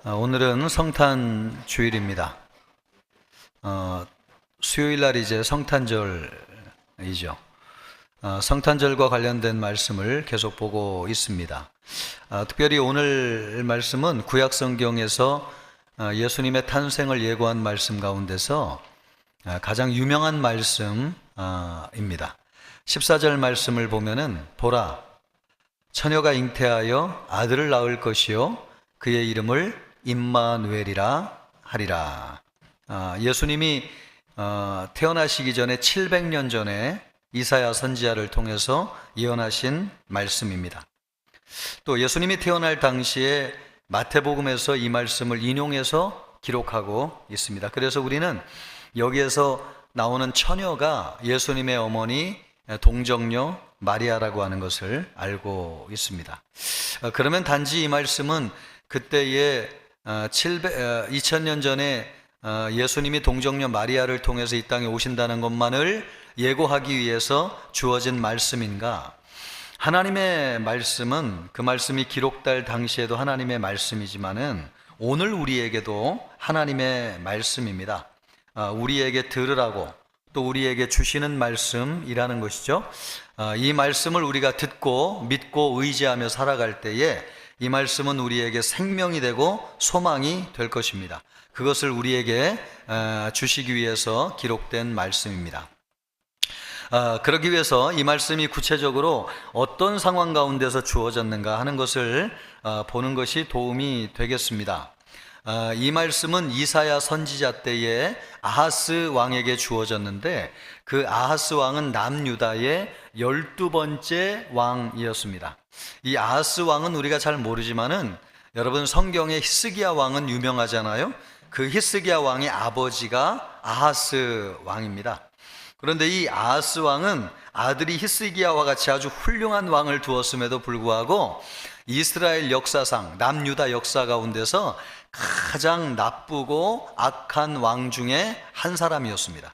오늘은 성탄 주일입니다. 수요일 날 이제 성탄절이죠. 성탄절과 관련된 말씀을 계속 보고 있습니다. 특별히 오늘 말씀은 구약 성경에서 예수님의 탄생을 예고한 말씀 가운데서 가장 유명한 말씀입니다. 14절 말씀을 보면은 보라, 처녀가 잉태하여 아들을 낳을 것이요 그의 이름을 임마누엘이라 하리라. 예수님이 태어나시기 전에 700년 전에 이사야 선지자를 통해서 예언하신 말씀입니다. 또 예수님이 태어날 당시에 마태복음에서 이 말씀을 인용해서 기록하고 있습니다. 그래서 우리는 여기에서 나오는 처녀가 예수님의 어머니 동정녀 마리아라고 하는 것을 알고 있습니다. 그러면 단지 이 말씀은 그때의 2000년 전에 예수님이 동정녀 마리아를 통해서 이 땅에 오신다는 것만을 예고하기 위해서 주어진 말씀인가? 하나님의 말씀은 그 말씀이 기록될 당시에도 하나님의 말씀이지만은 오늘 우리에게도 하나님의 말씀입니다. 우리에게 들으라고 또 우리에게 주시는 말씀이라는 것이죠. 이 말씀을 우리가 듣고 믿고 의지하며 살아갈 때에 이 말씀은 우리에게 생명이 되고 소망이 될 것입니다. 그것을 우리에게 주시기 위해서 기록된 말씀입니다. 그러기 위해서 이 말씀이 구체적으로 어떤 상황 가운데서 주어졌는가 하는 것을 보는 것이 도움이 되겠습니다. 이 말씀은 이사야 선지자 때에 아하스 왕에게 주어졌는데 그 아하스 왕은 남유다의 12번째 왕이었습니다. 이 아하스 왕은 우리가 잘 모르지만은 여러분 성경의 히스기야 왕은 유명하잖아요. 그 히스기야 왕의 아버지가 아하스 왕입니다. 그런데 이 아하스 왕은 아들이 히스기야와 같이 아주 훌륭한 왕을 두었음에도 불구하고 이스라엘 역사상 남유다 역사 가운데서 가장 나쁘고 악한 왕 중에 한 사람이었습니다.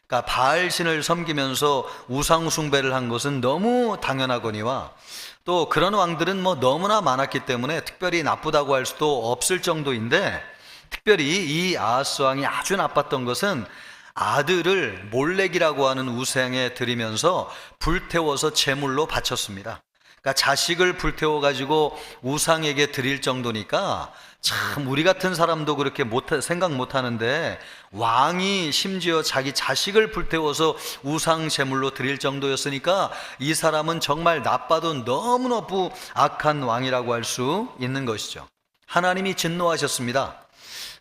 그러니까 바알신을 섬기면서 우상 숭배를 한 것은 너무 당연하거니와 또 그런 왕들은 너무나 많았기 때문에 특별히 나쁘다고 할 수도 없을 정도인데, 특별히 이 아하스 왕이 아주 나빴던 것은 아들을 몰렉이라고 하는 우상에 드리면서 불태워서 제물로 바쳤습니다. 그러니까 자식을 불태워 가지고 우상에게 드릴 정도니까 참 우리 같은 사람도 그렇게 생각 못 하는데, 왕이 심지어 자기 자식을 불태워서 우상 제물로 드릴 정도였으니까 이 사람은 정말 나빠도 너무너무 악한 왕이라고 할 수 있는 것이죠. 하나님이 진노하셨습니다.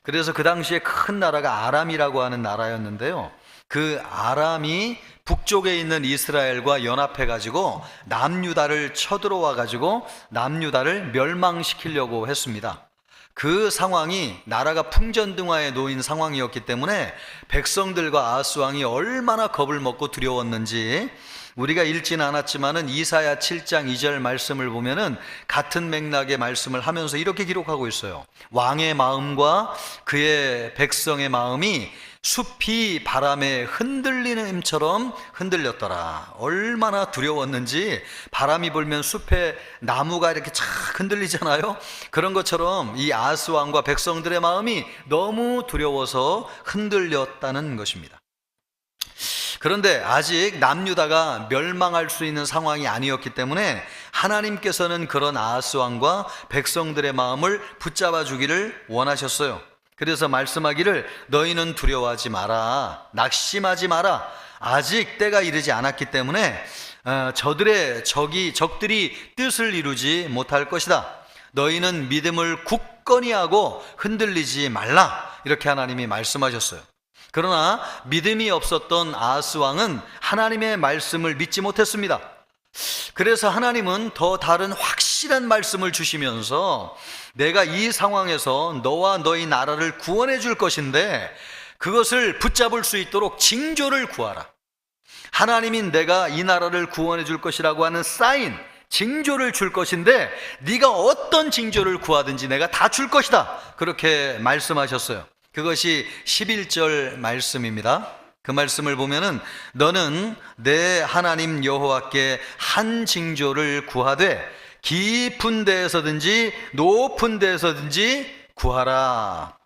그래서 그 당시에 큰 나라가 아람이라고 하는 나라였는데요, 그 아람이 북쪽에 있는 이스라엘과 연합해 가지고 남유다를 쳐들어와 가지고 남유다를 멸망시키려고 했습니다. 그 상황이 나라가 풍전등화에 놓인 상황이었기 때문에 백성들과 아하스 왕이 얼마나 겁을 먹고 두려웠는지 우리가 읽지는 않았지만은 이사야 7장 2절 말씀을 보면은 같은 맥락의 말씀을 하면서 이렇게 기록하고 있어요. 왕의 마음과 그의 백성의 마음이 숲이 바람에 흔들리는 힘처럼 흔들렸더라. 얼마나 두려웠는지, 바람이 불면 숲에 나무가 이렇게 착 흔들리잖아요. 그런 것처럼 이 아하스 왕과 백성들의 마음이 너무 두려워서 흔들렸다는 것입니다. 그런데 아직 남유다가 멸망할 수 있는 상황이 아니었기 때문에 하나님께서는 그런 아하스 왕과 백성들의 마음을 붙잡아 주기를 원하셨어요. 그래서 말씀하기를 너희는 두려워하지 마라, 낙심하지 마라. 아직 때가 이르지 않았기 때문에 적들이 뜻을 이루지 못할 것이다. 너희는 믿음을 굳건히 하고 흔들리지 말라. 이렇게 하나님이 말씀하셨어요. 그러나 믿음이 없었던 아하스 왕은 하나님의 말씀을 믿지 못했습니다. 그래서 하나님은 더 다른 확실한 말씀을 주시면서 내가 이 상황에서 너와 너희 나라를 구원해 줄 것인데 그것을 붙잡을 수 있도록 징조를 구하라. 하나님인 내가 이 나라를 구원해 줄 것이라고 하는 사인, 징조를 줄 것인데 네가 어떤 징조를 구하든지 내가 다 줄 것이다. 그렇게 말씀하셨어요. 그것이 11절 말씀입니다. 그 말씀을 보면은 너는 내 하나님 여호와께 한 징조를 구하되 깊은 데에서든지 높은 데에서든지 구하라.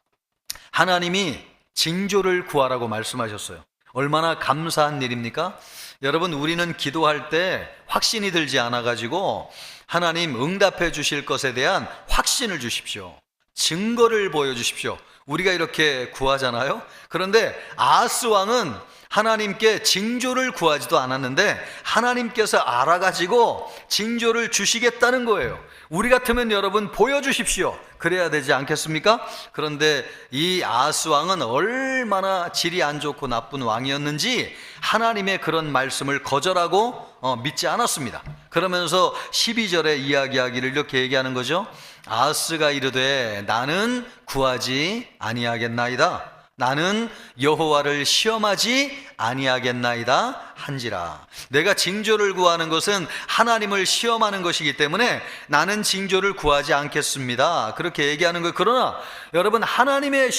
하나님이 징조를 구하라고 말씀하셨어요. 얼마나 감사한 일입니까? 여러분, 우리는 기도할 때 확신이 들지 않아 가지고 하나님 응답해 주실 것에 대한 확신을 주십시오. 증거를 보여주십시오. 우리가 이렇게 구하잖아요. 그런데 아하스 왕은 하나님께 징조를 구하지도 않았는데 하나님께서 알아가지고 징조를 주시겠다는 거예요. 우리 같으면 여러분 보여주십시오. 그래야 되지 않겠습니까? 그런데 이 아하스 왕은 얼마나 질이 안 좋고 나쁜 왕이었는지 하나님의 그런 말씀을 거절하고 믿지 않았습니다. 그러면서 12절에 이야기하기를 이렇게 얘기하는 거죠. 아하스가 이르되 나는 구하지 아니하겠나이다. 나는 여호와를 시험하지 아니하겠나이다 한지라. 내가 징조를 구하는 것은 하나님을 시험하는 것이기 때문에 나는 징조를 구하지 않겠습니다. 그렇게 얘기하는 거예요. 그러나 여러분, 하나님을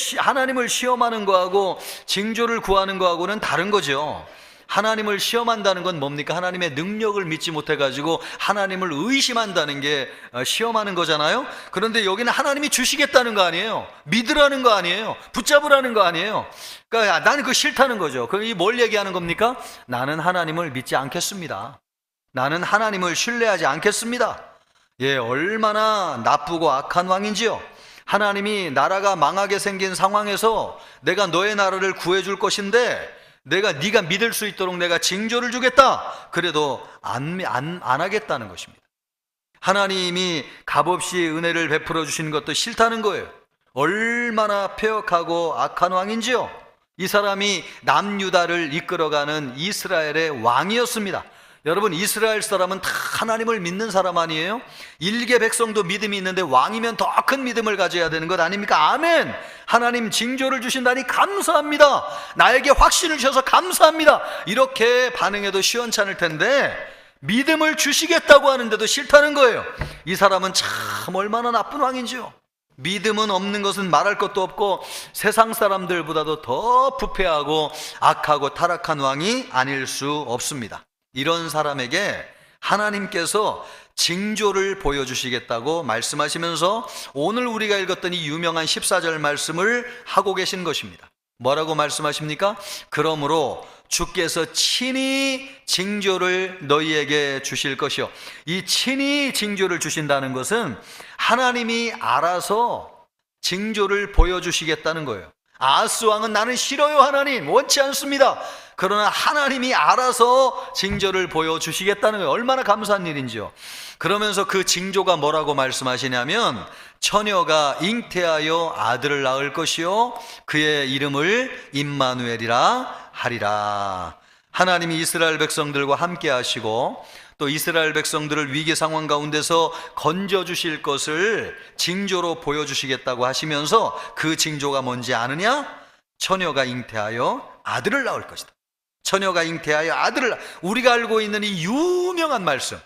시험하는 거하고 징조를 구하는 거하고는 다른 거죠. 하나님을 시험한다는 건 뭡니까? 하나님의 능력을 믿지 못해가지고 하나님을 의심한다는 게 시험하는 거잖아요. 그런데 여기는 하나님이 주시겠다는 거 아니에요. 믿으라는 거 아니에요. 붙잡으라는 거 아니에요. 그러니까 나는 그거 싫다는 거죠. 그럼 이 뭘 얘기하는 겁니까? 나는 하나님을 믿지 않겠습니다. 나는 하나님을 신뢰하지 않겠습니다. 예, 얼마나 나쁘고 악한 왕인지요. 하나님이 나라가 망하게 생긴 상황에서 내가 너의 나라를 구해줄 것인데 네가 믿을 수 있도록 내가 징조를 주겠다. 그래도 안 하겠다는 것입니다. 하나님이 값없이 은혜를 베풀어 주시는 것도 싫다는 거예요. 얼마나 폐역하고 악한 왕인지요. 이 사람이 남유다를 이끌어가는 이스라엘의 왕이었습니다. 여러분, 이스라엘 사람은 다 하나님을 믿는 사람 아니에요? 일개 백성도 믿음이 있는데 왕이면 더 큰 믿음을 가져야 되는 것 아닙니까? 아멘! 하나님 징조를 주신다니 감사합니다. 나에게 확신을 주셔서 감사합니다. 이렇게 반응해도 시원찮을 텐데 믿음을 주시겠다고 하는데도 싫다는 거예요. 이 사람은 참 얼마나 나쁜 왕인지요. 믿음은 없는 것은 말할 것도 없고 세상 사람들보다도 더 부패하고 악하고 타락한 왕이 아닐 수 없습니다. 이런 사람에게 하나님께서 징조를 보여주시겠다고 말씀하시면서 오늘 우리가 읽었던 이 유명한 14절 말씀을 하고 계신 것입니다. 뭐라고 말씀하십니까? 그러므로 주께서 친히 징조를 너희에게 주실 것이요. 이 친히 징조를 주신다는 것은 하나님이 알아서 징조를 보여주시겠다는 거예요. 아하스 왕은 나는 싫어요, 하나님, 원치 않습니다. 그러나 하나님이 알아서 징조를 보여주시겠다는 거예요. 얼마나 감사한 일인지요. 그러면서 그 징조가 뭐라고 말씀하시냐면 처녀가 잉태하여 아들을 낳을 것이요 그의 이름을 임마누엘이라 하리라. 하나님이 이스라엘 백성들과 함께 하시고 또 이스라엘 백성들을 위기 상황 가운데서 건져주실 것을 징조로 보여주시겠다고 하시면서 그 징조가 뭔지 아느냐? 처녀가 잉태하여 아들을 낳을 것이다. 처녀가 잉태하여 아들을, 우리가 알고 있는 이 유명한 말씀,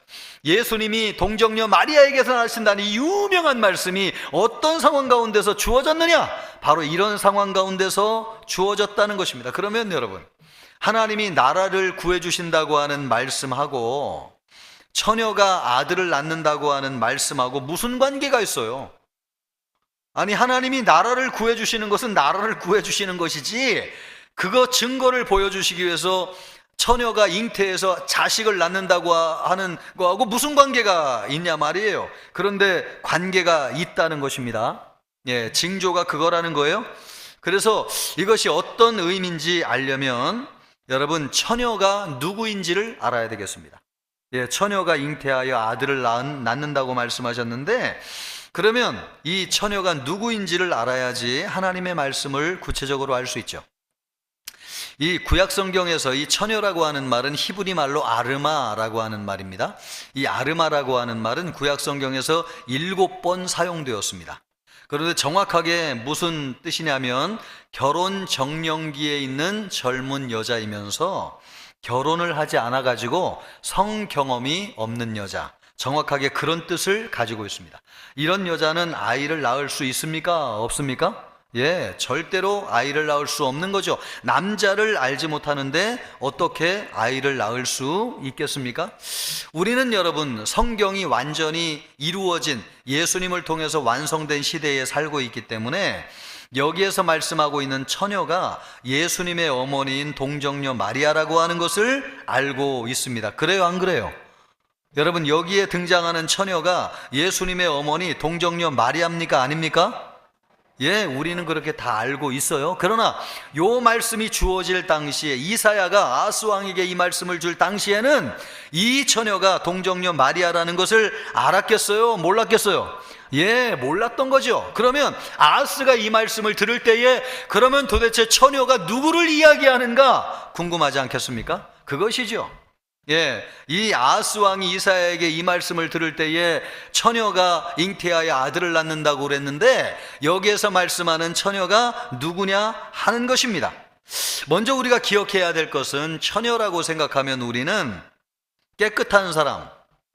예수님이 동정녀 마리아에게서 나신다는 이 유명한 말씀이 어떤 상황 가운데서 주어졌느냐? 바로 이런 상황 가운데서 주어졌다는 것입니다. 그러면 여러분, 하나님이 나라를 구해주신다고 하는 말씀하고 처녀가 아들을 낳는다고 하는 말씀하고 무슨 관계가 있어요? 아니, 하나님이 나라를 구해주시는 것은 나라를 구해주시는 것이지 그거 증거를 보여주시기 위해서 처녀가 잉태해서 자식을 낳는다고 하는 거하고 무슨 관계가 있냐 말이에요. 그런데 관계가 있다는 것입니다. 예, 징조가 그거라는 거예요. 그래서 이것이 어떤 의미인지 알려면 여러분, 처녀가 누구인지를 알아야 되겠습니다. 예, 처녀가 잉태하여 아들을 낳는다고 말씀하셨는데 그러면 이 처녀가 누구인지를 알아야지 하나님의 말씀을 구체적으로 알 수 있죠. 이 구약 성경에서 이 처녀라고 하는 말은 히브리 말로 아르마라고 하는 말입니다. 이 아르마라고 하는 말은 구약 성경에서 7번 사용되었습니다. 그런데 정확하게 무슨 뜻이냐면 결혼 정년기에 있는 젊은 여자이면서 결혼을 하지 않아 가지고 성 경험이 없는 여자, 정확하게 그런 뜻을 가지고 있습니다. 이런 여자는 아이를 낳을 수 있습니까? 없습니까? 예, 절대로 아이를 낳을 수 없는 거죠. 남자를 알지 못하는데 어떻게 아이를 낳을 수 있겠습니까? 우리는 여러분, 성경이 완전히 이루어진, 예수님을 통해서 완성된 시대에 살고 있기 때문에 여기에서 말씀하고 있는 처녀가 예수님의 어머니인 동정녀 마리아라고 하는 것을 알고 있습니다. 그래요, 안 그래요? 여러분, 여기에 등장하는 처녀가 예수님의 어머니 동정녀 마리아입니까? 아닙니까? 예, 우리는 그렇게 다 알고 있어요. 그러나 요 말씀이 주어질 당시에, 이사야가 아스 왕에게 이 말씀을 줄 당시에는 이 처녀가 동정녀 마리아라는 것을 알았겠어요? 몰랐겠어요? 예, 몰랐던 거죠. 그러면 아스가 이 말씀을 들을 때에 그러면 도대체 처녀가 누구를 이야기하는가 궁금하지 않겠습니까? 그것이죠. 예, 이 아하스 왕이 이사야에게 이 말씀을 들을 때에 처녀가 잉태하여 아들을 낳는다고 그랬는데 여기에서 말씀하는 처녀가 누구냐 하는 것입니다. 먼저 우리가 기억해야 될 것은 처녀라고 생각하면 우리는 깨끗한 사람,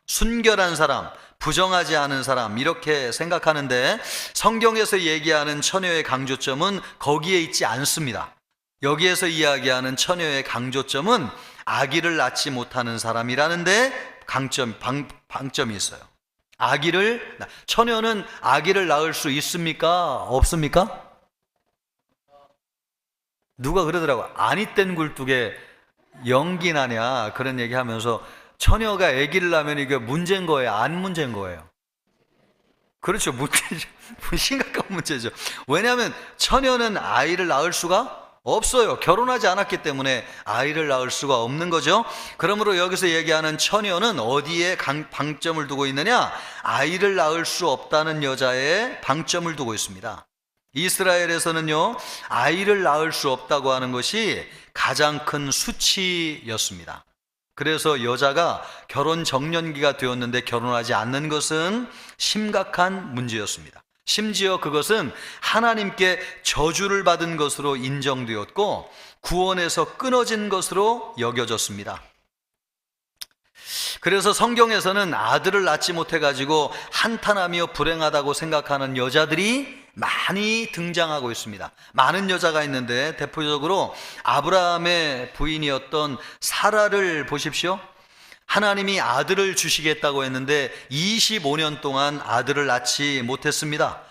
순결한 사람, 부정하지 않은 사람 이렇게 생각하는데 성경에서 얘기하는 처녀의 강조점은 거기에 있지 않습니다. 여기에서 이야기하는 처녀의 강조점은 아기를 낳지 못하는 사람이라는데 방점이 있어요. 처녀는 아기를 낳을 수 있습니까? 없습니까? 누가 그러더라고. 아니 땐 굴뚝에 연기 나냐 그런 얘기 하면서 처녀가 아기를 낳으면 이게 문제인 거예요? 안 문제인 거예요? 그렇죠. 문제죠. 심각한 문제죠. 왜냐하면 처녀는 아이를 낳을 수가 없어요. 결혼하지 않았기 때문에 아이를 낳을 수가 없는 거죠. 그러므로 여기서 얘기하는 처녀는 어디에 방점을 두고 있느냐? 아이를 낳을 수 없다는 여자에 방점을 두고 있습니다. 이스라엘에서는요, 아이를 낳을 수 없다고 하는 것이 가장 큰 수치였습니다. 그래서 여자가 결혼 정년기가 되었는데 결혼하지 않는 것은 심각한 문제였습니다. 심지어 그것은 하나님께 저주를 받은 것으로 인정되었고 구원에서 끊어진 것으로 여겨졌습니다. 그래서 성경에서는 아들을 낳지 못해가지고 한탄하며 불행하다고 생각하는 여자들이 많이 등장하고 있습니다. 많은 여자가 있는데 대표적으로 아브라함의 부인이었던 사라를 보십시오. 하나님이 아들을 주시겠다고 했는데 25년 동안 아들을 낳지 못했습니다.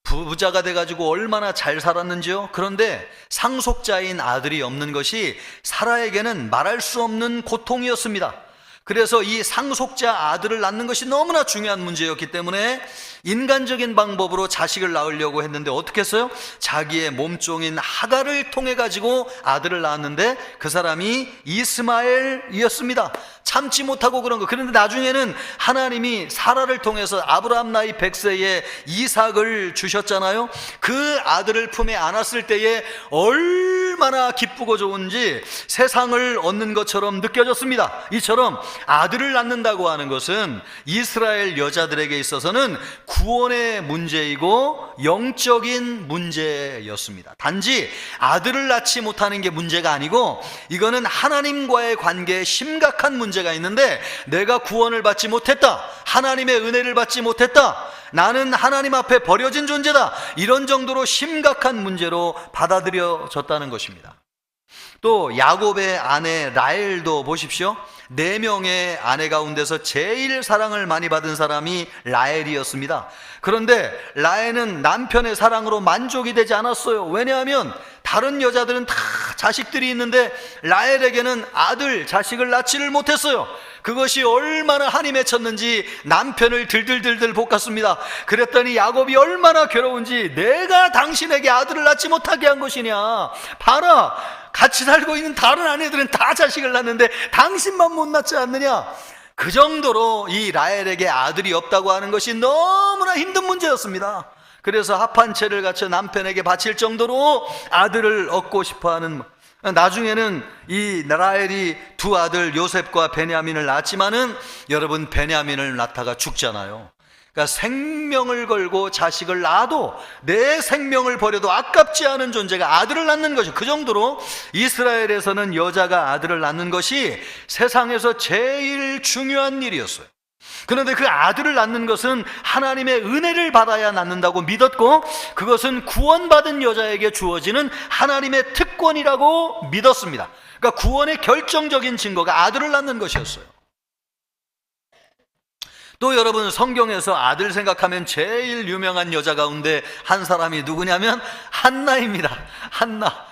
부자가 돼가지고 얼마나 잘 살았는지요. 그런데 상속자인 아들이 없는 것이 사라에게는 말할 수 없는 고통이었습니다. 그래서 이 상속자 아들을 낳는 것이 너무나 중요한 문제였기 때문에 인간적인 방법으로 자식을 낳으려고 했는데 어떻게 했어요? 자기의 몸종인 하갈을 통해 가지고 아들을 낳았는데 그 사람이 이스마엘이었습니다. 참지 못하고 그런 거. 그런데 나중에는 하나님이 사라를 통해서 아브라함 나이 100세에 이삭을 주셨잖아요. 그 아들을 품에 안았을 때에 얼마나 기쁘고 좋은지 세상을 얻는 것처럼 느껴졌습니다. 이처럼 아들을 낳는다고 하는 것은 이스라엘 여자들에게 있어서는 구원의 문제이고 영적인 문제였습니다. 단지 아들을 낳지 못하는 게 문제가 아니고 이거는 하나님과의 관계에 심각한 문제가 있는데 내가 구원을 받지 못했다, 하나님의 은혜를 받지 못했다, 나는 하나님 앞에 버려진 존재다, 이런 정도로 심각한 문제로 받아들여졌다는 것입니다. 또 야곱의 아내 라헬도 보십시오. 4명의 아내 가운데서 제일 사랑을 많이 받은 사람이 라헬이었습니다. 그런데 라헬은 남편의 사랑으로 만족이 되지 않았어요. 왜냐하면 다른 여자들은 다 자식들이 있는데 라헬에게는 자식을 낳지를 못했어요. 그것이 얼마나 한이 맺혔는지 남편을 들들들들 볶았습니다. 그랬더니 야곱이 얼마나 괴로운지, 내가 당신에게 아들을 낳지 못하게 한 것이냐, 봐라, 같이 살고 있는 다른 아내들은 다 자식을 낳는데 당신만 못 낳지 않느냐. 그 정도로 이 라헬에게 아들이 없다고 하는 것이 너무나 힘든 문제였습니다. 그래서 합한채를 갖춰 남편에게 바칠 정도로 아들을 얻고 싶어하는, 나중에는 이 라헬이 2 아들 요셉과 베냐민을 낳았지만은 여러분, 베냐민을 낳다가 죽잖아요. 그러니까 생명을 걸고 자식을 낳아도 내 생명을 버려도 아깝지 않은 존재가 아들을 낳는 것이, 그 정도로 이스라엘에서는 여자가 아들을 낳는 것이 세상에서 제일 중요한 일이었어요. 그런데 그 아들을 낳는 것은 하나님의 은혜를 받아야 낳는다고 믿었고, 그것은 구원받은 여자에게 주어지는 하나님의 특권이라고 믿었습니다. 그러니까 구원의 결정적인 증거가 아들을 낳는 것이었어요. 또 여러분, 성경에서 아들 생각하면 제일 유명한 여자 가운데 한 사람이 누구냐면 한나입니다. 한나.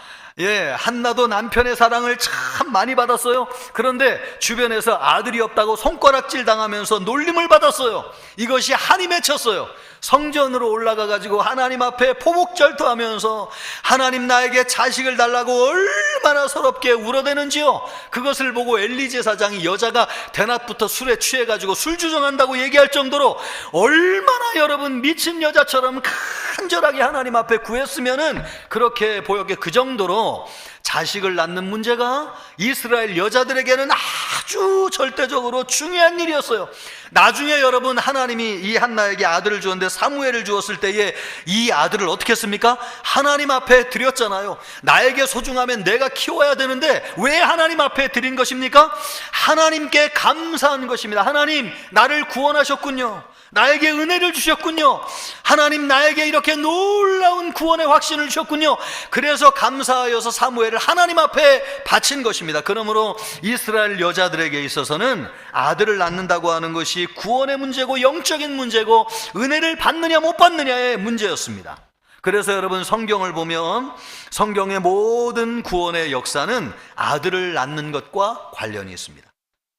한나도 남편의 사랑을 참 많이 받았어요. 그런데 주변에서 아들이 없다고 손가락질 당하면서 놀림을 받았어요. 이것이 한이 맺혔어요. 성전으로 올라가 가지고 하나님 앞에 포목절투하면서 하나님 나에게 자식을 달라고 얼마나 서럽게 울어대는지요. 그것을 보고 엘리 제사장이 여자가 대낮부터 술에 취해 가지고 술 주정한다고 얘기할 정도로 얼마나 여러분 미친 여자처럼 간절하게 하나님 앞에 구했으면은 그렇게 보였게, 그 정도로 자식을 낳는 문제가 이스라엘 여자들에게는 아주 절대적으로 중요한 일이었어요. 나중에 여러분, 하나님이 이 한나에게 아들을 주었는데 사무엘을 주었을 때에 이 아들을 어떻게 했습니까? 하나님 앞에 드렸잖아요. 나에게 소중하면 내가 키워야 되는데 왜 하나님 앞에 드린 것입니까? 하나님께 감사한 것입니다. 하나님, 나를 구원하셨군요. 나에게 은혜를 주셨군요. 하나님, 나에게 이렇게 놀라운 구원의 확신을 주셨군요. 그래서 감사하여서 사무엘을 하나님 앞에 바친 것입니다. 그러므로 이스라엘 여자들에게 있어서는 아들을 낳는다고 하는 것이 구원의 문제고 영적인 문제고 은혜를 받느냐 못 받느냐의 문제였습니다. 그래서 여러분, 성경을 보면 성경의 모든 구원의 역사는 아들을 낳는 것과 관련이 있습니다.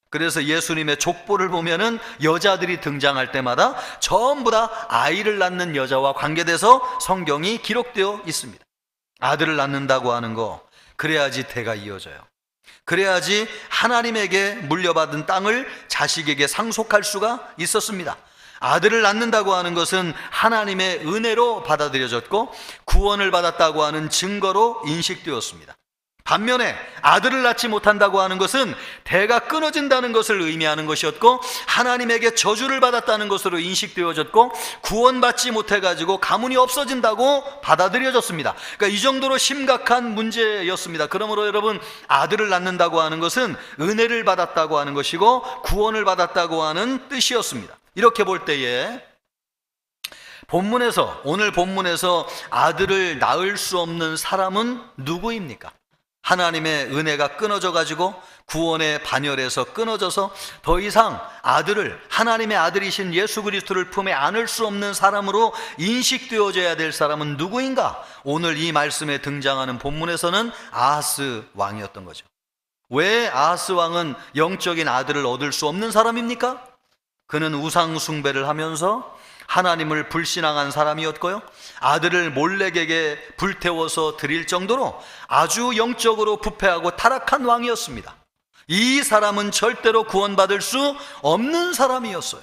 그래서 예수님의 족보를 보면은 여자들이 등장할 때마다 전부 다 아이를 낳는 여자와 관계돼서 성경이 기록되어 있습니다. 아들을 낳는다고 하는 거, 그래야지 대가 이어져요. 그래야지 하나님에게 물려받은 땅을 자식에게 상속할 수가 있었습니다. 아들을 낳는다고 하는 것은 하나님의 은혜로 받아들여졌고 구원을 받았다고 하는 증거로 인식되었습니다. 반면에 아들을 낳지 못한다고 하는 것은 대가 끊어진다는 것을 의미하는 것이었고 하나님에게 저주를 받았다는 것으로 인식되어졌고 구원받지 못해가지고 가문이 없어진다고 받아들여졌습니다. 그러니까 이 정도로 심각한 문제였습니다. 그러므로 여러분, 아들을 낳는다고 하는 것은 은혜를 받았다고 하는 것이고 구원을 받았다고 하는 뜻이었습니다. 이렇게 볼 때에 오늘 본문에서 아들을 낳을 수 없는 사람은 누구입니까? 하나님의 은혜가 끊어져 가지고 구원의 반열에서 끊어져서 더 이상 아들을, 하나님의 아들이신 예수 그리스도를 품에 안을 수 없는 사람으로 인식되어져야 될 사람은 누구인가? 오늘 이 말씀에 등장하는 본문에서는 아하스 왕이었던 거죠. 왜 아하스 왕은 영적인 아들을 얻을 수 없는 사람입니까? 그는 우상 숭배를 하면서 하나님을 불신앙한 사람이었고요, 아들을 몰렉에게 불태워서 드릴 정도로 아주 영적으로 부패하고 타락한 왕이었습니다. 이 사람은 절대로 구원받을 수 없는 사람이었어요.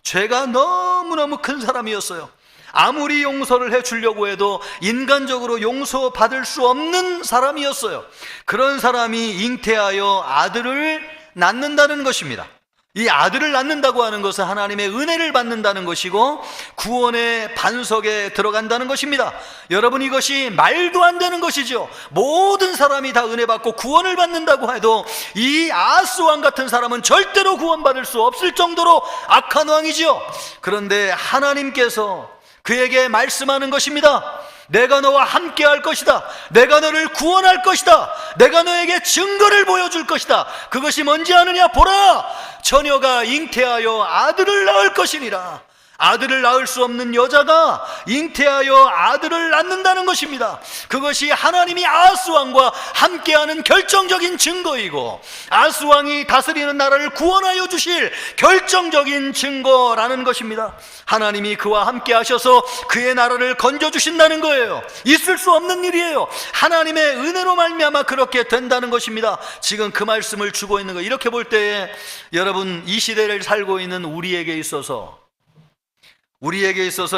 죄가 너무너무 큰 사람이었어요. 아무리 용서를 해주려고 해도 인간적으로 용서받을 수 없는 사람이었어요. 그런 사람이 잉태하여 아들을 낳는다는 것입니다. 이 아들을 낳는다고 하는 것은 하나님의 은혜를 받는다는 것이고 구원의 반석에 들어간다는 것입니다. 여러분, 이것이 말도 안 되는 것이죠. 모든 사람이 다 은혜 받고 구원을 받는다고 해도 이 아하스 왕 같은 사람은 절대로 구원받을 수 없을 정도로 악한 왕이죠. 그런데 하나님께서 그에게 말씀하는 것입니다. 내가 너와 함께 할 것이다. 내가 너를 구원할 것이다. 내가 너에게 증거를 보여줄 것이다. 그것이 뭔지 아느냐? 보라, 처녀가 잉태하여 아들을 낳을 것이니라. 아들을 낳을 수 없는 여자가 잉태하여 아들을 낳는다는 것입니다. 그것이 하나님이 아하스 왕과 함께하는 결정적인 증거이고 아하스 왕이 다스리는 나라를 구원하여 주실 결정적인 증거라는 것입니다. 하나님이 그와 함께 하셔서 그의 나라를 건져주신다는 거예요. 있을 수 없는 일이에요. 하나님의 은혜로 말미암아 그렇게 된다는 것입니다. 지금 그 말씀을 주고 있는 거, 이렇게 볼 때에 여러분, 이 시대를 살고 있는 우리에게 있어서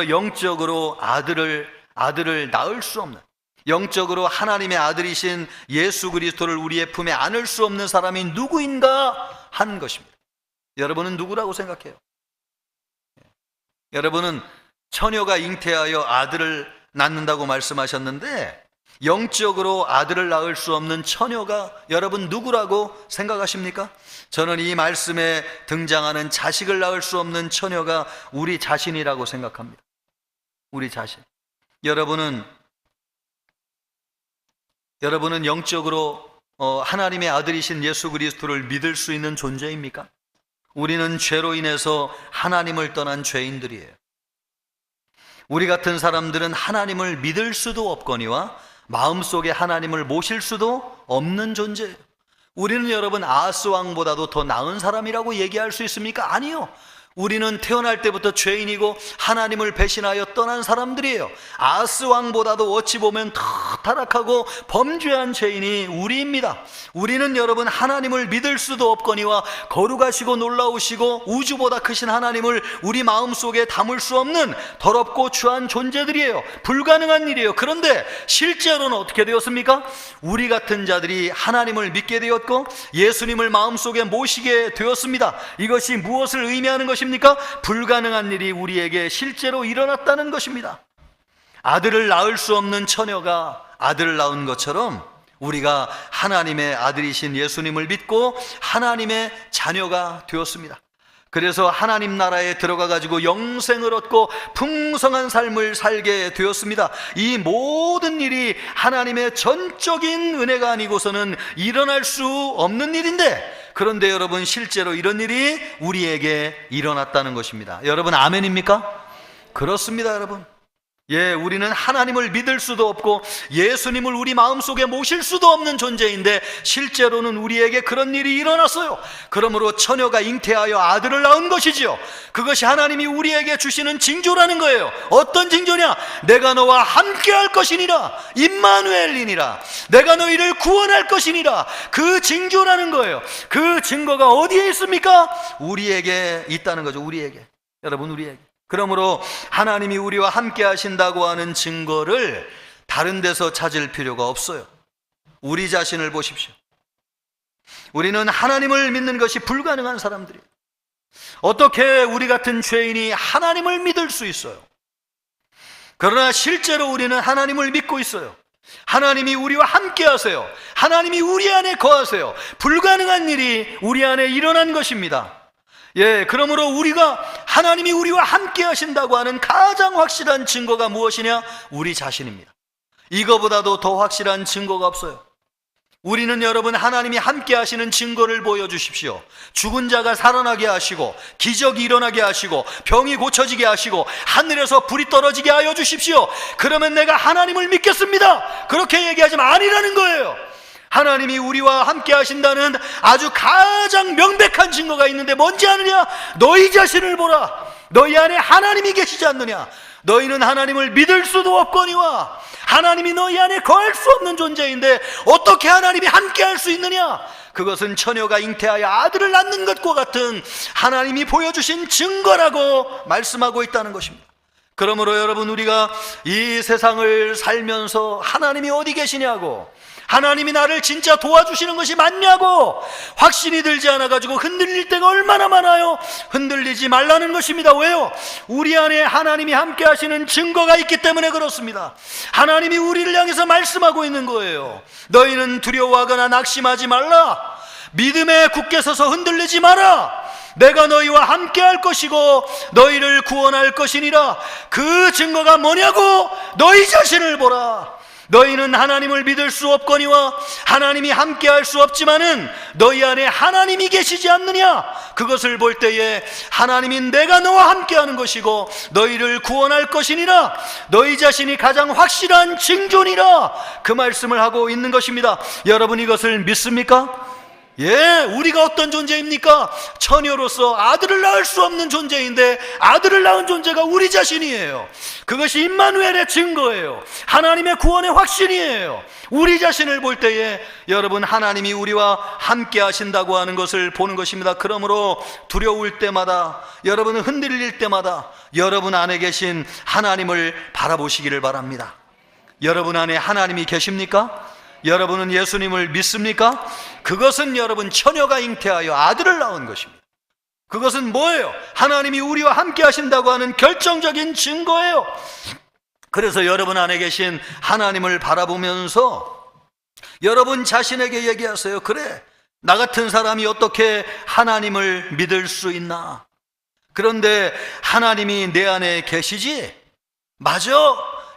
영적으로 아들을 낳을 수 없는, 영적으로 하나님의 아들이신 예수 그리스도를 우리의 품에 안을 수 없는 사람이 누구인가 하는 것입니다. 여러분은 누구라고 생각해요? 여러분은 처녀가 잉태하여 아들을 낳는다고 말씀하셨는데 영적으로 아들을 낳을 수 없는 처녀가 여러분 누구라고 생각하십니까? 저는 이 말씀에 등장하는 자식을 낳을 수 없는 처녀가 우리 자신이라고 생각합니다. 우리 자신. 여러분은 영적으로 하나님의 아들이신 예수 그리스도를 믿을 수 있는 존재입니까? 우리는 죄로 인해서 하나님을 떠난 죄인들이에요. 우리 같은 사람들은 하나님을 믿을 수도 없거니와 마음속에 하나님을 모실 수도 없는 존재예요. 우리는 여러분 아하스 왕보다도 더 나은 사람이라고 얘기할 수 있습니까? 아니요. 우리는 태어날 때부터 죄인이고 하나님을 배신하여 떠난 사람들이에요. 아하스 왕보다도 어찌 보면 더 타락하고 범죄한 죄인이 우리입니다. 우리는 여러분 하나님을 믿을 수도 없거니와 거룩하시고 놀라우시고 우주보다 크신 하나님을 우리 마음속에 담을 수 없는 더럽고 추한 존재들이에요. 불가능한 일이에요. 그런데 실제로는 어떻게 되었습니까? 우리 같은 자들이 하나님을 믿게 되었고 예수님을 마음속에 모시게 되었습니다. 이것이 무엇을 의미하는 것입니까? 불가능한 일이 우리에게 실제로 일어났다는 것입니다. 아들을 낳을 수 없는 처녀가 아들을 낳은 것처럼 우리가 하나님의 아들이신 예수님을 믿고 하나님의 자녀가 되었습니다. 그래서 하나님 나라에 들어가 가지고 영생을 얻고 풍성한 삶을 살게 되었습니다. 이 모든 일이 하나님의 전적인 은혜가 아니고서는 일어날 수 없는 일인데, 그런데 여러분 실제로 이런 일이 우리에게 일어났다는 것입니다. 여러분 아멘입니까? 그렇습니다 여러분. 우리는 하나님을 믿을 수도 없고 예수님을 우리 마음속에 모실 수도 없는 존재인데 실제로는 우리에게 그런 일이 일어났어요. 그러므로 처녀가 잉태하여 아들을 낳은 것이지요. 그것이 하나님이 우리에게 주시는 징조라는 거예요. 어떤 징조냐? 내가 너와 함께 할 것이니라. 임마누엘이니라. 내가 너희를 구원할 것이니라. 그 징조라는 거예요. 그 증거가 어디에 있습니까? 우리에게 있다는 거죠. 우리에게. 여러분 우리에게. 그러므로 하나님이 우리와 함께 하신다고 하는 증거를 다른 데서 찾을 필요가 없어요. 우리 자신을 보십시오. 우리는 하나님을 믿는 것이 불가능한 사람들이에요. 어떻게 우리 같은 죄인이 하나님을 믿을 수 있어요? 그러나 실제로 우리는 하나님을 믿고 있어요. 하나님이 우리와 함께 하세요. 하나님이 우리 안에 거하세요. 불가능한 일이 우리 안에 일어난 것입니다. 그러므로 우리가 하나님이 우리와 함께 하신다고 하는 가장 확실한 증거가 무엇이냐? 우리 자신입니다. 이거보다도 더 확실한 증거가 없어요. 우리는 여러분 하나님이 함께 하시는 증거를 보여주십시오. 죽은 자가 살아나게 하시고 기적이 일어나게 하시고 병이 고쳐지게 하시고 하늘에서 불이 떨어지게 하여 주십시오. 그러면 내가 하나님을 믿겠습니다. 그렇게 얘기하지만 아니라는 거예요. 하나님이 우리와 함께 하신다는 아주 가장 명백한 증거가 있는데 뭔지 아느냐? 너희 자신을 보라. 너희 안에 하나님이 계시지 않느냐? 너희는 하나님을 믿을 수도 없거니와 하나님이 너희 안에 거할 수 없는 존재인데 어떻게 하나님이 함께 할 수 있느냐? 그것은 처녀가 잉태하여 아들을 낳는 것과 같은 하나님이 보여주신 증거라고 말씀하고 있다는 것입니다. 그러므로 여러분 우리가 이 세상을 살면서 하나님이 어디 계시냐고, 하나님이 나를 진짜 도와주시는 것이 맞냐고 확신이 들지 않아가지고 흔들릴 때가 얼마나 많아요. 흔들리지 말라는 것입니다. 왜요? 우리 안에 하나님이 함께 하시는 증거가 있기 때문에 그렇습니다. 하나님이 우리를 향해서 말씀하고 있는 거예요. 너희는 두려워하거나 낙심하지 말라. 믿음에 굳게 서서 흔들리지 마라. 내가 너희와 함께 할 것이고 너희를 구원할 것이니라. 그 증거가 뭐냐고? 너희 자신을 보라. 너희는 하나님을 믿을 수 없거니와 하나님이 함께 할 수 없지만은 너희 안에 하나님이 계시지 않느냐? 그것을 볼 때에 하나님이 내가 너와 함께 하는 것이고 너희를 구원할 것이니라. 너희 자신이 가장 확실한 징조니라. 그 말씀을 하고 있는 것입니다. 여러분 이것을 믿습니까? 우리가 어떤 존재입니까? 처녀로서 아들을 낳을 수 없는 존재인데 아들을 낳은 존재가 우리 자신이에요. 그것이 임마누엘의 증거예요. 하나님의 구원의 확신이에요. 우리 자신을 볼 때에 여러분 하나님이 우리와 함께 하신다고 하는 것을 보는 것입니다. 그러므로 두려울 때마다, 여러분은 흔들릴 때마다 여러분 안에 계신 하나님을 바라보시기를 바랍니다. 여러분 안에 하나님이 계십니까? 여러분은 예수님을 믿습니까? 그것은 여러분 처녀가 잉태하여 아들을 낳은 것입니다. 그것은 뭐예요? 하나님이 우리와 함께 하신다고 하는 결정적인 증거예요. 그래서 여러분 안에 계신 하나님을 바라보면서 여러분 자신에게 얘기하세요. 그래, 나 같은 사람이 어떻게 하나님을 믿을 수 있나? 그런데 하나님이 내 안에 계시지? 맞아,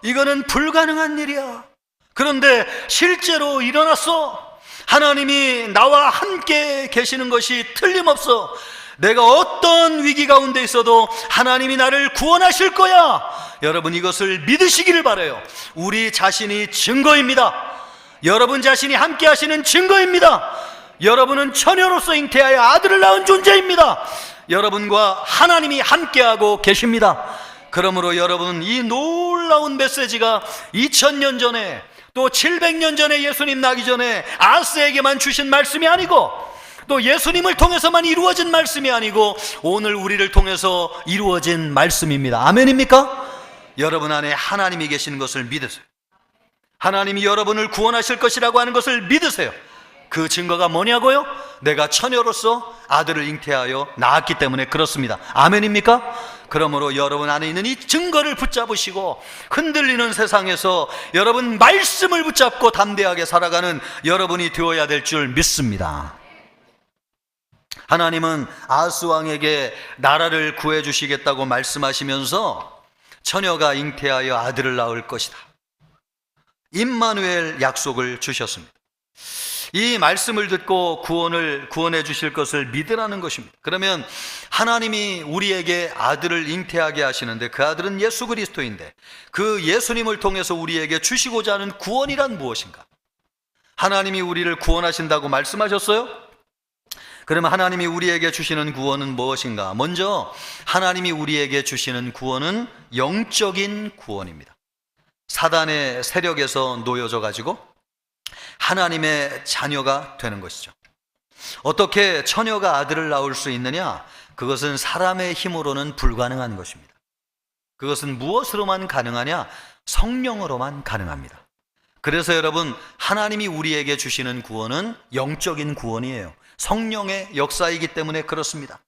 이거는 불가능한 일이야. 그런데 실제로 일어났어. 하나님이 나와 함께 계시는 것이 틀림없어. 내가 어떤 위기 가운데 있어도 하나님이 나를 구원하실 거야. 여러분, 이것을 믿으시기를 바라요. 우리 자신이 증거입니다. 여러분 자신이 함께 하시는 증거입니다. 여러분은 처녀로서 잉태하여 아들을 낳은 존재입니다. 여러분과 하나님이 함께하고 계십니다. 그러므로 여러분, 이 놀라운 메시지가 2000년 전에 또 700년 전에 예수님 나기 전에 아스에게만 주신 말씀이 아니고 또 예수님을 통해서만 이루어진 말씀이 아니고 오늘 우리를 통해서 이루어진 말씀입니다. 아멘입니까? 여러분 안에 하나님이 계시는 것을 믿으세요. 하나님이 여러분을 구원하실 것이라고 하는 것을 믿으세요. 그 증거가 뭐냐고요? 내가 처녀로서 아들을 잉태하여 낳았기 때문에 그렇습니다. 아멘입니까? 그러므로 여러분 안에 있는 이 증거를 붙잡으시고 흔들리는 세상에서 여러분 말씀을 붙잡고 담대하게 살아가는 여러분이 되어야 될 줄 믿습니다. 하나님은 아하스 왕에게 나라를 구해 주시겠다고 말씀하시면서 처녀가 잉태하여 아들을 낳을 것이다, 임마누엘 약속을 주셨습니다. 이 말씀을 듣고 구원해 주실 것을 믿으라는 것입니다. 그러면 하나님이 우리에게 아들을 잉태하게 하시는데 그 아들은 예수 그리스도인데 그 예수님을 통해서 우리에게 주시고자 하는 구원이란 무엇인가? 하나님이 우리를 구원하신다고 말씀하셨어요? 그러면 하나님이 우리에게 주시는 구원은 무엇인가? 먼저 하나님이 우리에게 주시는 구원은 영적인 구원입니다. 사단의 세력에서 놓여져 가지고 하나님의 자녀가 되는 것이죠. 어떻게 처녀가 아들을 낳을 수 있느냐? 그것은 사람의 힘으로는 불가능한 것입니다. 그것은 무엇으로만 가능하냐? 성령으로만 가능합니다. 그래서 여러분, 하나님이 우리에게 주시는 구원은 영적인 구원이에요. 성령의 역사이기 때문에 그렇습니다.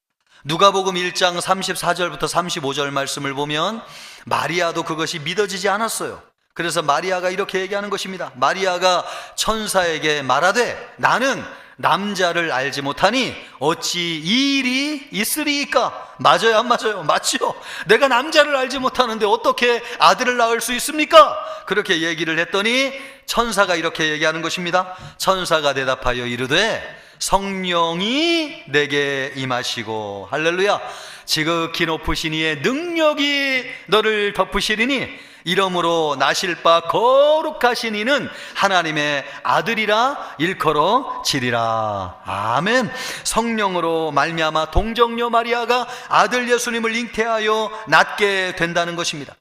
누가복음 1장 34절부터 35절 말씀을 보면 마리아도 그것이 믿어지지 않았어요. 그래서 마리아가 이렇게 얘기하는 것입니다. 마리아가 천사에게 말하되 나는 남자를 알지 못하니 어찌 이 일이 있으리이까? 맞아요, 안 맞아요? 맞죠? 내가 남자를 알지 못하는데 어떻게 아들을 낳을 수 있습니까? 그렇게 얘기를 했더니 천사가 이렇게 얘기하는 것입니다. 천사가 대답하여 이르되 성령이 내게 임하시고, 할렐루야, 지극히 높으신 이의 능력이 너를 덮으시리니 이러므로 나실 바 거룩하신 이는 하나님의 아들이라 일컬어 지리라. 아멘. 성령으로 말미암아 동정녀 마리아가 아들 예수님을 잉태하여 낳게 된다는 것입니다.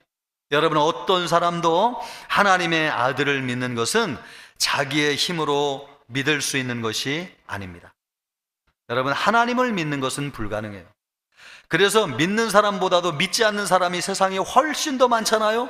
여러분, 어떤 사람도 하나님의 아들을 믿는 것은 자기의 힘으로 믿을 수 있는 것이 아닙니다. 여러분, 하나님을 믿는 것은 불가능해요. 그래서 믿는 사람보다도 믿지 않는 사람이 세상에 훨씬 더 많잖아요.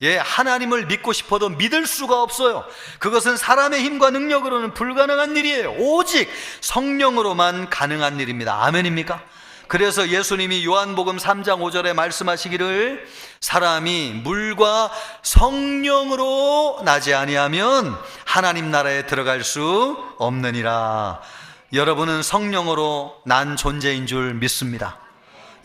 하나님을 믿고 싶어도 믿을 수가 없어요. 그것은 사람의 힘과 능력으로는 불가능한 일이에요. 오직 성령으로만 가능한 일입니다. 아멘입니까? 그래서 예수님이 요한복음 3장 5절에 말씀하시기를 사람이 물과 성령으로 나지 아니하면 하나님 나라에 들어갈 수 없느니라. 여러분은 성령으로 난 존재인 줄 믿습니다.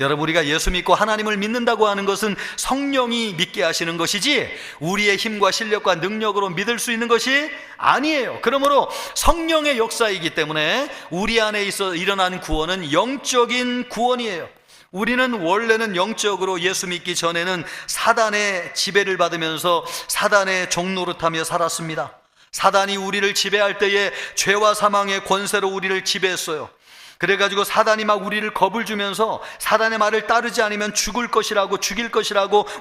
여러분, 우리가 예수 믿고 하나님을 믿는다고 하는 것은 성령이 믿게 하시는 것이지 우리의 힘과 실력과 능력으로 믿을 수 있는 것이 아니에요. 그러므로 성령의 역사이기 때문에 우리 안에 있어 일어난 구원은 영적인 구원이에요. 우리는 원래는 영적으로 예수 믿기 전에는 사단의 지배를 받으면서 사단의 종노릇하며 살았습니다. 사단이 우리를 지배할 때에 죄와 사망의 권세로 우리를 지배했어요. 그래가지고 사단이 막 우리를 겁을 주면서 사단의 말을 따르지 않으면 죽일 것이라고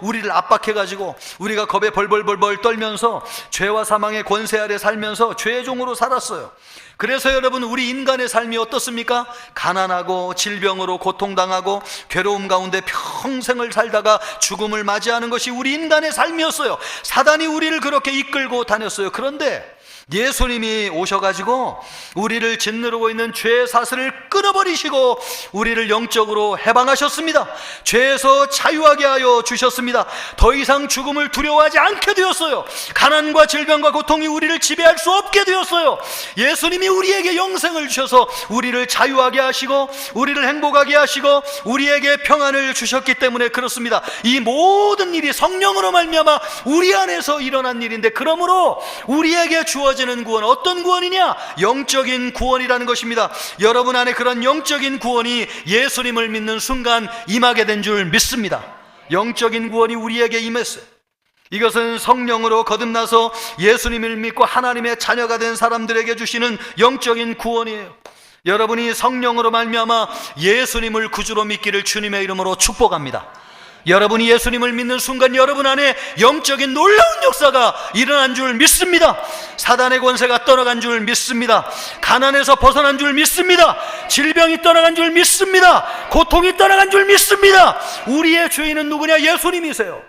우리를 압박해가지고 우리가 겁에 벌벌벌 떨면서 죄와 사망의 권세 아래 살면서 죄의 종으로 살았어요. 그래서 여러분, 우리 인간의 삶이 어떻습니까? 가난하고 질병으로 고통당하고 괴로움 가운데 평생을 살다가 죽음을 맞이하는 것이 우리 인간의 삶이었어요. 사단이 우리를 그렇게 이끌고 다녔어요. 그런데 예수님이 오셔가지고 우리를 짓누르고 있는 죄의 사슬을 끊어버리시고 우리를 영적으로 해방하셨습니다. 죄에서 자유하게 하여 주셨습니다. 더 이상 죽음을 두려워하지 않게 되었어요. 가난과 질병과 고통이 우리를 지배할 수 없게 되었어요. 예수님이 우리에게 영생을 주셔서 우리를 자유하게 하시고 우리를 행복하게 하시고 우리에게 평안을 주셨기 때문에 그렇습니다. 이 모든 일이 성령으로 말미암아 우리 안에서 일어난 일인데, 그러므로 우리에게 주어지는 구원, 어떤 구원이냐? 영적인 구원이라는 것입니다. 여러분 안에 그런 영적인 구원이 예수님을 믿는 순간 임하게 된 줄 믿습니다. 영적인 구원이 우리에게 임했어요. 이것은 성령으로 거듭나서 예수님을 믿고 하나님의 자녀가 된 사람들에게 주시는 영적인 구원이에요. 여러분이 성령으로 말미암아 예수님을 구주로 믿기를 주님의 이름으로 축복합니다. 여러분이 예수님을 믿는 순간 여러분 안에 영적인 놀라운 역사가 일어난 줄 믿습니다. 사단의 권세가 떠나간 줄 믿습니다. 가난에서 벗어난 줄 믿습니다. 질병이 떠나간 줄 믿습니다. 고통이 떠나간 줄 믿습니다. 우리의 주인은 누구냐? 예수님이세요.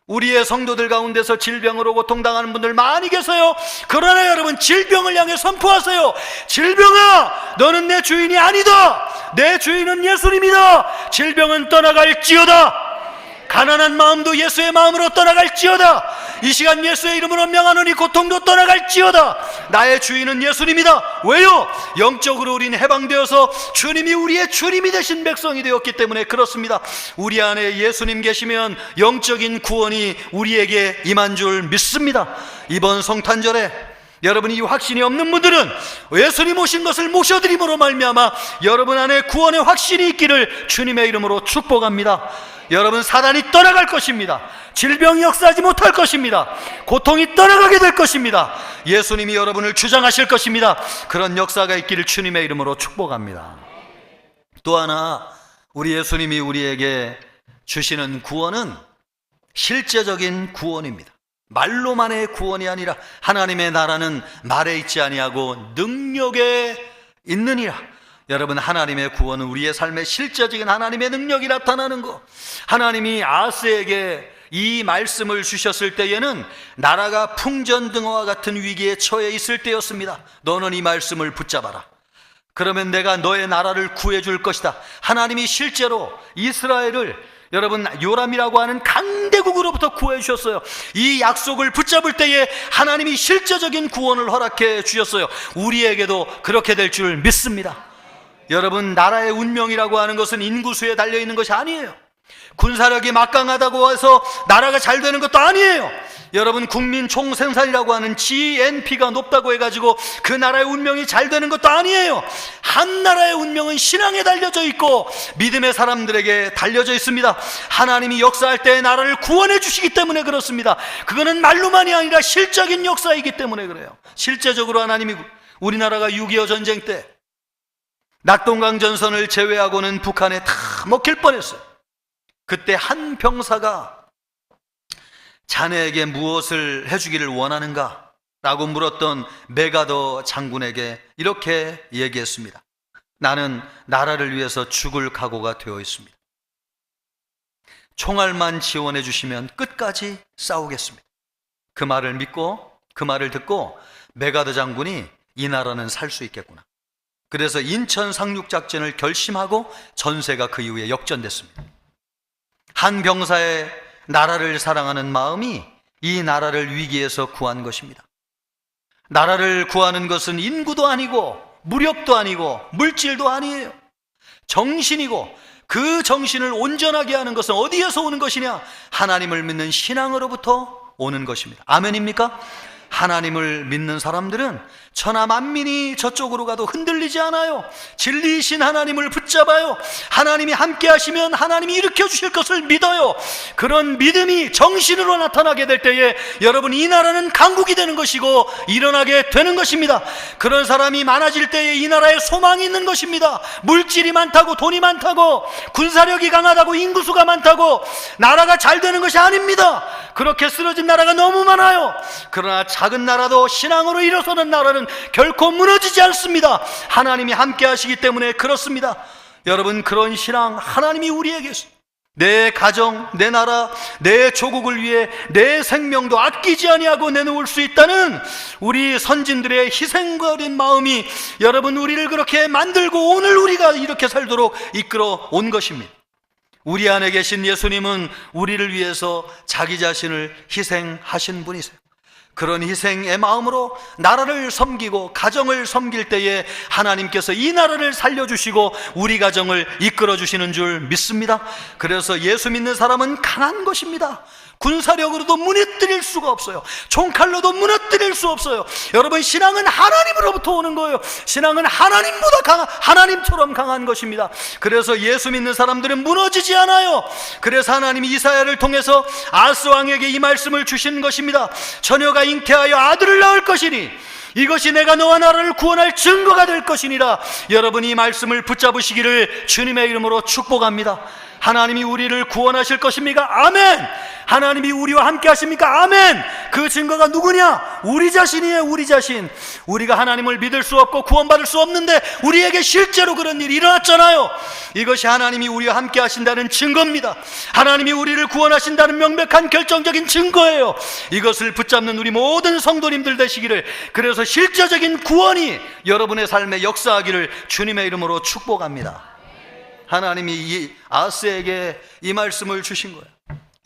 우리의 성도들 가운데서 질병으로 고통당하는 분들 많이 계세요. 그러나 여러분, 질병을 향해 선포하세요. 질병아, 너는 내 주인이 아니다. 내 주인은 예수님이다. 질병은 떠나갈지어다. 가난한 마음도 예수의 마음으로 떠나갈지어다. 이 시간 예수의 이름으로 명하노니 고통도 떠나갈지어다. 나의 주인은 예수님이다. 왜요? 영적으로 우리는 해방되어서 주님이 우리의 주님이 되신 백성이 되었기 때문에 그렇습니다. 우리 안에 예수님 계시면 영적인 구원이 우리에게 임한 줄 믿습니다. 이번 성탄절에 여러분이 이 확신이 없는 분들은 예수님 오신 것을 모셔드림으로 말미암아 여러분 안에 구원의 확신이 있기를 주님의 이름으로 축복합니다. 여러분, 사단이 떠나갈 것입니다. 질병이 역사하지 못할 것입니다. 고통이 떠나가게 될 것입니다. 예수님이 여러분을 주장하실 것입니다. 그런 역사가 있기를 주님의 이름으로 축복합니다. 또 하나, 우리 예수님이 우리에게 주시는 구원은 실제적인 구원입니다. 말로만의 구원이 아니라 하나님의 나라는 말에 있지 아니하고 능력에 있느니라. 여러분, 하나님의 구원은 우리의 삶에 실제적인 하나님의 능력이 나타나는 것. 하나님이 아하스에게 이 말씀을 주셨을 때에는 나라가 풍전등화와 같은 위기에 처해 있을 때였습니다. 너는 이 말씀을 붙잡아라. 그러면 내가 너의 나라를 구해줄 것이다. 하나님이 실제로 이스라엘을 여러분 요람이라고 하는 강대국으로부터 구해 주셨어요. 이 약속을 붙잡을 때에 하나님이 실제적인 구원을 허락해 주셨어요. 우리에게도 그렇게 될 줄 믿습니다. 여러분, 나라의 운명이라고 하는 것은 인구수에 달려있는 것이 아니에요. 군사력이 막강하다고 해서 나라가 잘 되는 것도 아니에요. 여러분, 국민 총생산이라고 하는 GNP가 높다고 해가지고 그 나라의 운명이 잘 되는 것도 아니에요. 한 나라의 운명은 신앙에 달려져 있고 믿음의 사람들에게 달려져 있습니다. 하나님이 역사할 때 나라를 구원해 주시기 때문에 그렇습니다. 그거는 말로만이 아니라 실적인 역사이기 때문에 그래요. 실제적으로 하나님이, 우리나라가 6.25 전쟁 때 낙동강 전선을 제외하고는 북한에 다 먹힐 뻔했어요. 그때 한 병사가 자네에게 무엇을 해주기를 원하는가? 라고 물었던 메가더 장군에게 이렇게 얘기했습니다. 나는 나라를 위해서 죽을 각오가 되어 있습니다. 총알만 지원해 주시면 끝까지 싸우겠습니다. 그 말을 믿고, 그 말을 듣고 메가더 장군이 이 나라는 살 수 있겠구나. 그래서 인천 상륙작전을 결심하고 전세가 그 이후에 역전됐습니다. 한 병사의 나라를 사랑하는 마음이 이 나라를 위기에서 구한 것입니다. 나라를 구하는 것은 인구도 아니고 무력도 아니고 물질도 아니에요. 정신이고, 그 정신을 온전하게 하는 것은 어디에서 오는 것이냐? 하나님을 믿는 신앙으로부터 오는 것입니다. 아멘입니까? 하나님을 믿는 사람들은 천하 만민이 저쪽으로 가도 흔들리지 않아요. 진리이신 하나님을 붙잡아요. 하나님이 함께 하시면 하나님이 일으켜 주실 것을 믿어요. 그런 믿음이 정신으로 나타나게 될 때에 여러분, 이 나라는 강국이 되는 것이고 일어나게 되는 것입니다. 그런 사람이 많아질 때에 이 나라에 소망이 있는 것입니다. 물질이 많다고, 돈이 많다고, 군사력이 강하다고, 인구수가 많다고 나라가 잘 되는 것이 아닙니다. 그렇게 쓰러진 나라가 너무 많아요. 그러나 작은 나라도 신앙으로 일어서는 나라는 결코 무너지지 않습니다. 하나님이 함께 하시기 때문에 그렇습니다. 여러분, 그런 신앙 하나님이 우리에게 내 가정, 내 나라, 내 조국을 위해 내 생명도 아끼지 아니하고 내놓을 수 있다는 우리 선진들의 희생거린 마음이 여러분 우리를 그렇게 만들고 오늘 우리가 이렇게 살도록 이끌어 온 것입니다. 우리 안에 계신 예수님은 우리를 위해서 자기 자신을 희생하신 분이세요. 그런 희생의 마음으로 나라를 섬기고 가정을 섬길 때에 하나님께서 이 나라를 살려주시고 우리 가정을 이끌어주시는 줄 믿습니다. 그래서 예수 믿는 사람은 강한 것입니다. 군사력으로도 무너뜨릴 수가 없어요. 총칼로도 무너뜨릴 수 없어요. 여러분, 신앙은 하나님으로부터 오는 거예요. 신앙은 하나님처럼 강한 것입니다. 그래서 예수 믿는 사람들은 무너지지 않아요. 그래서 하나님이 이사야를 통해서 아스 왕에게 이 말씀을 주신 것입니다. 처녀가 잉태하여 아들을 낳을 것이니 이것이 내가 너와 나라를 구원할 증거가 될 것이니라. 여러분, 이 말씀을 붙잡으시기를 주님의 이름으로 축복합니다. 하나님이 우리를 구원하실 것입니까? 아멘. 하나님이 우리와 함께 하십니까? 아멘. 그 증거가 누구냐? 우리 자신이에요. 우리 자신. 우리가 하나님을 믿을 수 없고 구원받을 수 없는데 우리에게 실제로 그런 일이 일어났잖아요. 이것이 하나님이 우리와 함께 하신다는 증거입니다. 하나님이 우리를 구원하신다는 명백한 결정적인 증거예요. 이것을 붙잡는 우리 모든 성도님들 되시기를, 그래서 실제적인 구원이 여러분의 삶에 역사하기를 주님의 이름으로 축복합니다. 하나님이 이 아스에게 이 말씀을 주신 거예요.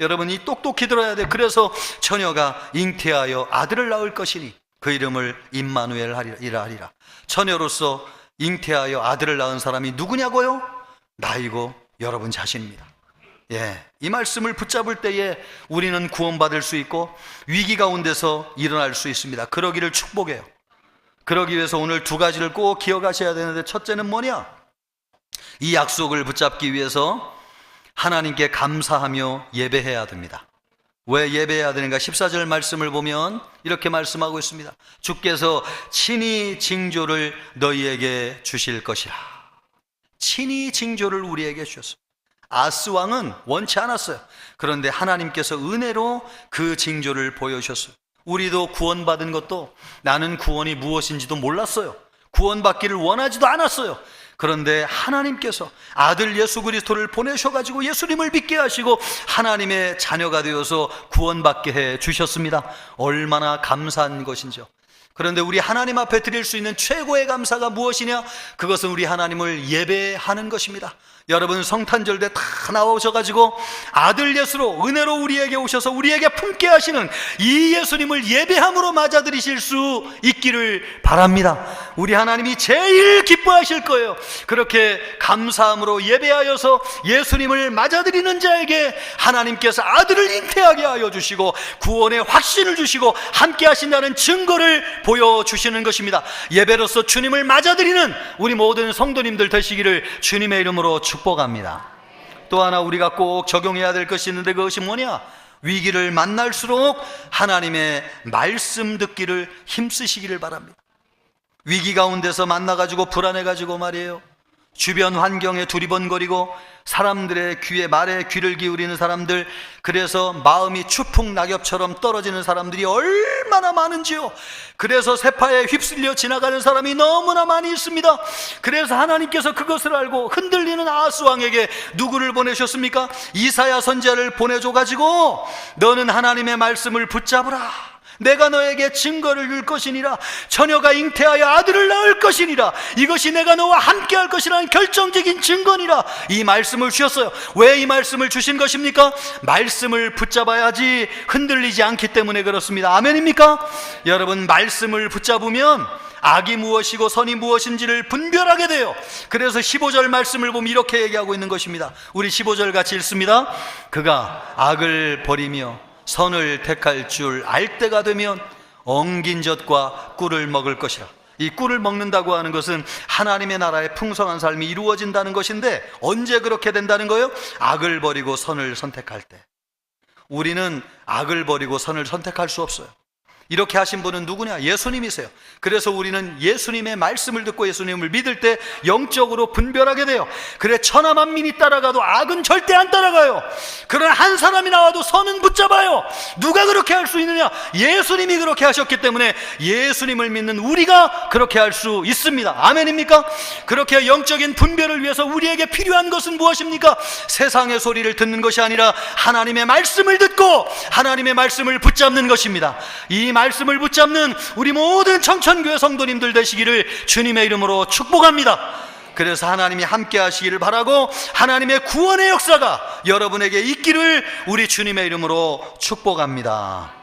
여러분이 똑똑히 들어야 돼요. 그래서 처녀가 잉태하여 아들을 낳을 것이니 그 이름을 임마누엘이라 하리라. 처녀로서 잉태하여 아들을 낳은 사람이 누구냐고요? 나이고 여러분 자신입니다. 이 말씀을 붙잡을 때에 우리는 구원받을 수 있고 위기 가운데서 일어날 수 있습니다. 그러기를 축복해요. 그러기 위해서 오늘 두 가지를 꼭 기억하셔야 되는데, 첫째는 뭐냐? 이 약속을 붙잡기 위해서 하나님께 감사하며 예배해야 됩니다. 왜 예배해야 되는가? 14절 말씀을 보면 이렇게 말씀하고 있습니다. 주께서 친히 징조를 너희에게 주실 것이라. 친히 징조를 우리에게 주셨어요. 아스 왕은 원치 않았어요. 그런데 하나님께서 은혜로 그 징조를 보여주셨어요. 우리도 구원받은 것도 나는 구원이 무엇인지도 몰랐어요. 구원받기를 원하지도 않았어요. 그런데 하나님께서 아들 예수 그리스도를 보내셔가지고 예수님을 믿게 하시고 하나님의 자녀가 되어서 구원받게 해 주셨습니다. 얼마나 감사한 것인지요. 그런데 우리 하나님 앞에 드릴 수 있는 최고의 감사가 무엇이냐? 그것은 우리 하나님을 예배하는 것입니다. 여러분, 성탄절 때 다 나오셔가지고 아들 예수로 은혜로 우리에게 오셔서 우리에게 품게 하시는 이 예수님을 예배함으로 맞아들이실 수 있기를 바랍니다. 우리 하나님이 제일 기뻐하실 거예요. 그렇게 감사함으로 예배하여서 예수님을 맞아들이는 자에게 하나님께서 아들을 잉태하게 하여 주시고 구원의 확신을 주시고 함께 하신다는 증거를 보여주시는 것입니다. 예배로서 주님을 맞아들이는 우리 모든 성도님들 되시기를 주님의 이름으로 축복합니다. 또 하나 우리가 꼭 적용해야 될 것이 있는데, 그것이 뭐냐? 위기를 만날수록 하나님의 말씀 듣기를 힘쓰시기를 바랍니다. 위기 가운데서 만나가지고 불안해가지고 말이에요, 주변 환경에 두리번거리고 사람들의 귀에 말에 귀를 기울이는 사람들, 그래서 마음이 추풍 낙엽처럼 떨어지는 사람들이 얼마나 많은지요. 그래서 세파에 휩쓸려 지나가는 사람이 너무나 많이 있습니다. 그래서 하나님께서 그것을 알고 흔들리는 아하스 왕에게 누구를 보내셨습니까? 이사야 선지자를 보내줘가지고 너는 하나님의 말씀을 붙잡으라. 내가 너에게 증거를 줄 것이니라. 처녀가 잉태하여 아들을 낳을 것이니라. 이것이 내가 너와 함께 할 것이라는 결정적인 증거니라. 이 말씀을 주셨어요. 왜 이 말씀을 주신 것입니까? 말씀을 붙잡아야지 흔들리지 않기 때문에 그렇습니다. 아멘입니까? 여러분, 말씀을 붙잡으면 악이 무엇이고 선이 무엇인지를 분별하게 돼요. 그래서 15절 말씀을 보면 이렇게 얘기하고 있는 것입니다. 우리 15절 같이 읽습니다. 그가 악을 버리며 선을 택할 줄 알 때가 되면 엉긴 젖과 꿀을 먹을 것이라. 이 꿀을 먹는다고 하는 것은 하나님의 나라의 풍성한 삶이 이루어진다는 것인데, 언제 그렇게 된다는 거예요? 악을 버리고 선을 선택할 때. 우리는 악을 버리고 선을 선택할 수 없어요. 이렇게 하신 분은 누구냐? 예수님이세요. 그래서 우리는 예수님의 말씀을 듣고 예수님을 믿을 때 영적으로 분별하게 돼요. 그래, 천하 만민이 따라가도 악은 절대 안 따라가요. 그러나 한 사람이 나와도 선은 붙잡아요. 누가 그렇게 할 수 있느냐? 예수님이 그렇게 하셨기 때문에 예수님을 믿는 우리가 그렇게 할 수 있습니다. 아멘입니까? 그렇게 영적인 분별을 위해서 우리에게 필요한 것은 무엇입니까? 세상의 소리를 듣는 것이 아니라 하나님의 말씀을 듣고 하나님의 말씀을 붙잡는 것입니다. 이 말씀을 붙잡는 우리 모든 청천교회 성도님들 되시기를 주님의 이름으로 축복합니다. 그래서 하나님이 함께 하시기를 바라고 하나님의 구원의 역사가 여러분에게 있기를 우리 주님의 이름으로 축복합니다.